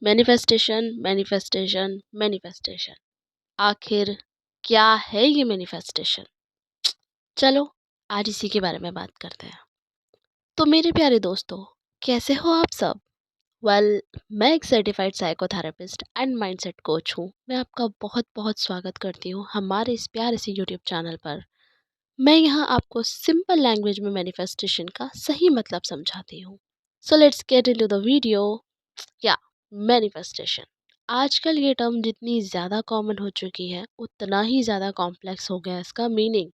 Manifestation manifestation manifestation, आखिर क्या है ये मैनिफेस्टेशन? चलो आज इसी के बारे में बात करते हैं। तो मेरे प्यारे दोस्तों, कैसे हो आप सब? वेल, मैं एक certified psychotherapist and mindset coach हूँ। मैं आपका बहुत बहुत स्वागत करती हूँ हमारे इस प्यारे से यूट्यूब चैनल पर। मैं यहाँ आपको सिंपल लैंग्वेज में मैनिफेस्टेशन का सही मतलब समझाती हूँ। So let's get into the video. या मैनिफेस्टेशन, आजकल ये टर्म जितनी ज़्यादा कॉमन हो चुकी है उतना ही ज़्यादा कॉम्प्लेक्स हो गया इसका मीनिंग।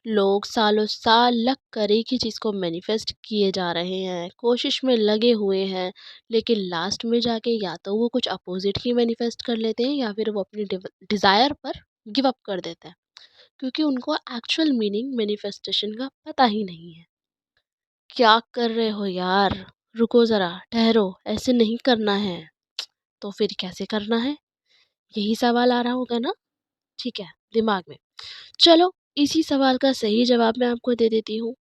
लोग सालों साल लग कर एक ही चीज़ को मैनिफेस्ट किए जा रहे हैं, कोशिश में लगे हुए हैं, लेकिन लास्ट में जाके या तो वो कुछ अपोजिट ही मैनिफेस्ट कर लेते हैं या फिर वो अपनी डिज़ायर पर गिव अप कर देते हैं, क्योंकि उनको एक्चुअल मीनिंग मैनिफेस्टेशन का पता ही नहीं है। क्या कर रहे हो यार? रुको ज़रा, ठहरो, ऐसे नहीं करना है। तो फिर कैसे करना है? यही सवाल आ रहा होगा ना? ठीक है, दिमाग में। चलो, इसी सवाल का सही जवाब मैं आपको दे देती हूँ।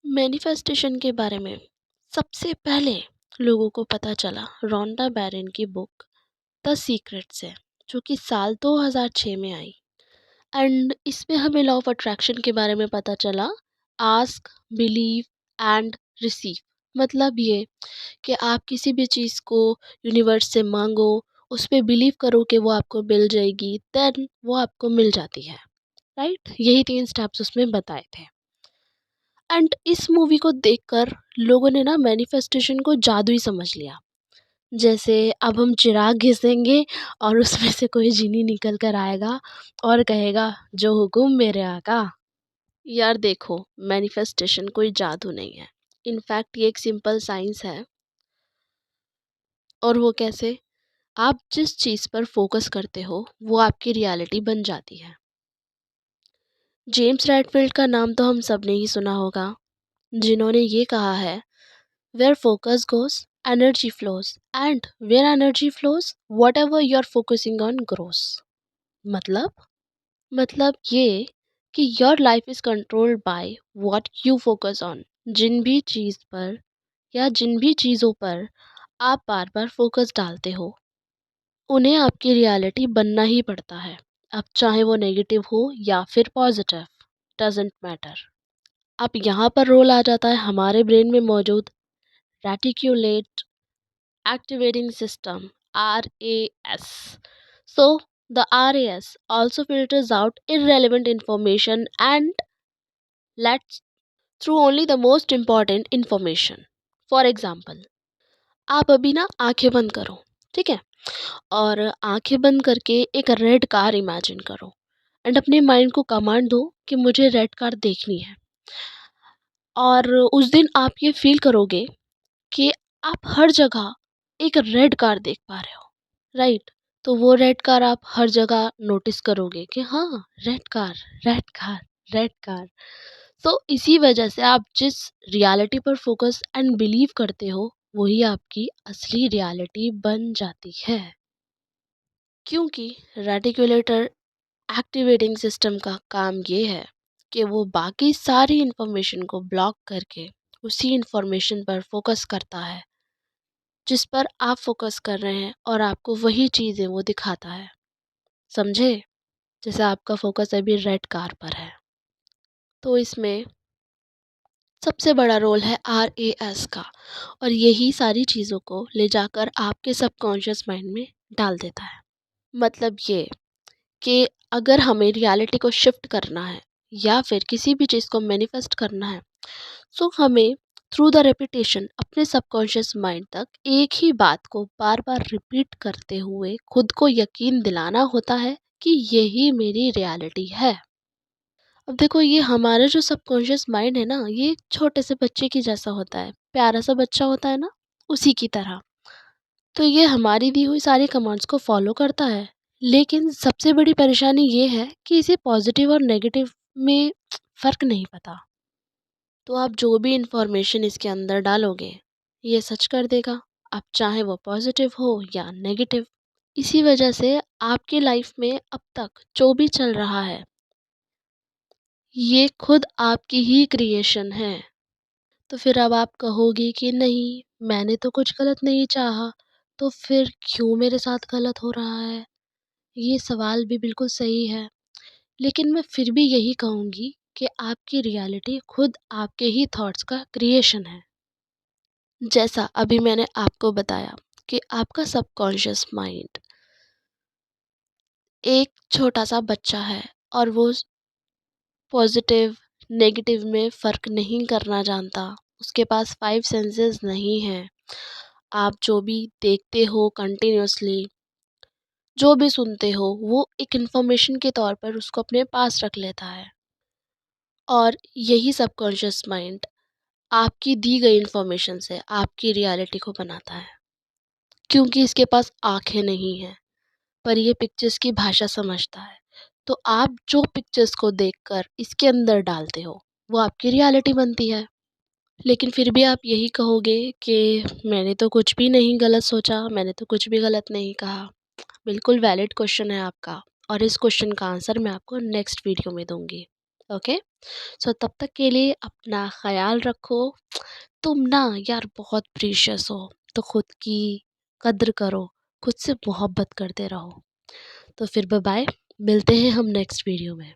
मैनिफेस्टेशन के बारे में सबसे पहले लोगों को पता चला रोंडा बैरन की बुक द सीक्रेट से, जो कि साल 2006 में आई। एंड इसमें हमें लॉ ऑफ अट्रैक्शन के बारे में पता चला। आस्क, बिलीव एंड रिसीव, मतलब ये कि आप किसी भी चीज़ को यूनिवर्स से मांगो, उस पर बिलीव करो कि वो आपको मिल जाएगी, देन वो आपको मिल जाती है। राइट, यही 3 स्टेप्स उसमें बताए थे। एंड इस मूवी को देखकर लोगों ने ना मैनिफेस्टेशन को जादू ही समझ लिया। जैसे अब हम चिराग घिसेंगे और उसमें से कोई जीनी निकल कर आएगा और कहेगा, जो हुकुम मेरे आका। यार देखो, मैनिफेस्टेशन कोई जादू नहीं है। इनफैक्ट ये एक सिंपल साइंस है। और वो कैसे? आप जिस चीज़ पर फोकस करते हो वो आपकी रियलिटी बन जाती है। जेम्स रैडफील्ड का नाम तो हम सब ने ही सुना होगा, जिन्होंने ये कहा है, where focus goes energy flows, and where energy flows whatever you are focusing on grows. मतलब ये कि your life is controlled by what you focus on. जिन भी चीज़ पर या जिन भी चीज़ों पर आप बार बार फोकस डालते हो उन्हें आपकी रियलिटी बनना ही पड़ता है। अब चाहे वो नेगेटिव हो या फिर पॉजिटिव, डजेंट मैटर। अब यहाँ पर रोल आ जाता है हमारे ब्रेन में मौजूद रेटिक्यूलेट activating system, RAS. So the RAS also filters out irrelevant information and lets through only the most important information. For example, आप अभी ना आंखें बंद करो, ठीक है, और आंखें बंद करके एक रेड कार इमेजिन करो एंड अपने माइंड को कमांड दो कि मुझे रेड कार देखनी है। और उस दिन आप ये फील करोगे कि आप हर जगह एक रेड कार देख पा रहे हो। राइट, तो वो रेड कार आप हर जगह नोटिस करोगे कि हाँ, red car, red car, red car. So इसी वजह से आप जिस रियलिटी पर फोकस एंड बिलीव करते हो वही आपकी असली रियलिटी बन जाती है। क्योंकि रेटिकुलेटर एक्टिवेटिंग सिस्टम का काम ये है कि वो बाकी सारी इंफॉर्मेशन को ब्लॉक करके उसी इंफॉर्मेशन पर फोकस करता है जिस पर आप फोकस कर रहे हैं, और आपको वही चीज़ें वो दिखाता है। समझे? जैसे आपका फोकस अभी रेड कार पर है, तो इसमें सबसे बड़ा रोल है RAS का, और यही सारी चीज़ों को ले जाकर आपके सबकॉन्शियस माइंड में डाल देता है। मतलब ये कि अगर हमें रियलिटी को शिफ्ट करना है या फिर किसी भी चीज़ को मैनिफेस्ट करना है, सो हमें थ्रू द रेपिटेशन अपने सबकॉन्शियस माइंड तक एक ही बात को बार बार रिपीट करते हुए खुद को यकीन दिलाना होता है कि यही मेरी रियलिटी है। अब देखो, ये हमारा जो सबकॉन्शियस माइंड है ना, ये एक छोटे से बच्चे की जैसा होता है, प्यारा सा बच्चा होता है ना, उसी की तरह। तो ये हमारी दी हुई सारी कमांड्स को फॉलो करता है, लेकिन सबसे बड़ी परेशानी ये है कि इसे पॉजिटिव और नेगेटिव में फ़र्क नहीं पता। तो आप जो भी इंफॉर्मेशन इसके अंदर डालोगे ये सच कर देगा, अब चाहे वो पॉजिटिव हो या नेगेटिव। इसी वजह से आपकी लाइफ में अब तक जो भी चल रहा है ये खुद आपकी ही क्रिएशन है। तो फिर अब आप कहोगे कि नहीं, मैंने तो कुछ गलत नहीं चाहा, तो फिर क्यों मेरे साथ गलत हो रहा है? ये सवाल भी बिल्कुल सही है। लेकिन मैं फिर भी यही कहूँगी कि आपकी रियलिटी खुद आपके ही थॉट्स का क्रिएशन है। जैसा अभी मैंने आपको बताया कि आपका सबकॉन्शियस माइंड एक छोटा-सा बच्चा है और वो पॉजिटिव, नेगेटिव में फ़र्क नहीं करना जानता। उसके पास 5 सेंसेस नहीं हैं। आप जो भी देखते हो कंटिन्यूअसली, जो भी सुनते हो, वो एक इन्फॉर्मेशन के तौर पर उसको अपने पास रख लेता है। और यही सबकॉन्शियस माइंड आपकी दी गई इन्फॉर्मेशन से आपकी रियलिटी को बनाता है। क्योंकि इसके पास आँखें नहीं हैं, पर ये पिक्चर्स की भाषा समझता है। तो आप जो पिक्चर्स को देखकर इसके अंदर डालते हो, वो आपकी रियलिटी बनती है। लेकिन फिर भी आप यही कहोगे कि मैंने तो कुछ भी नहीं गलत सोचा, मैंने तो कुछ भी गलत नहीं कहा। बिल्कुल वैलिड क्वेश्चन है आपका, और इस क्वेश्चन का आंसर मैं आपको नेक्स्ट वीडियो में दूँगी। ओके? सो तब तक के लिए अपना ख़याल रखो। तुम ना यार बहुत प्रीशियस हो, तो खुद की कद्र करो, खुद से मोहब्बत करते रहो। तो फिर बाय बाय, मिलते हैं हम नेक्स्ट वीडियो में।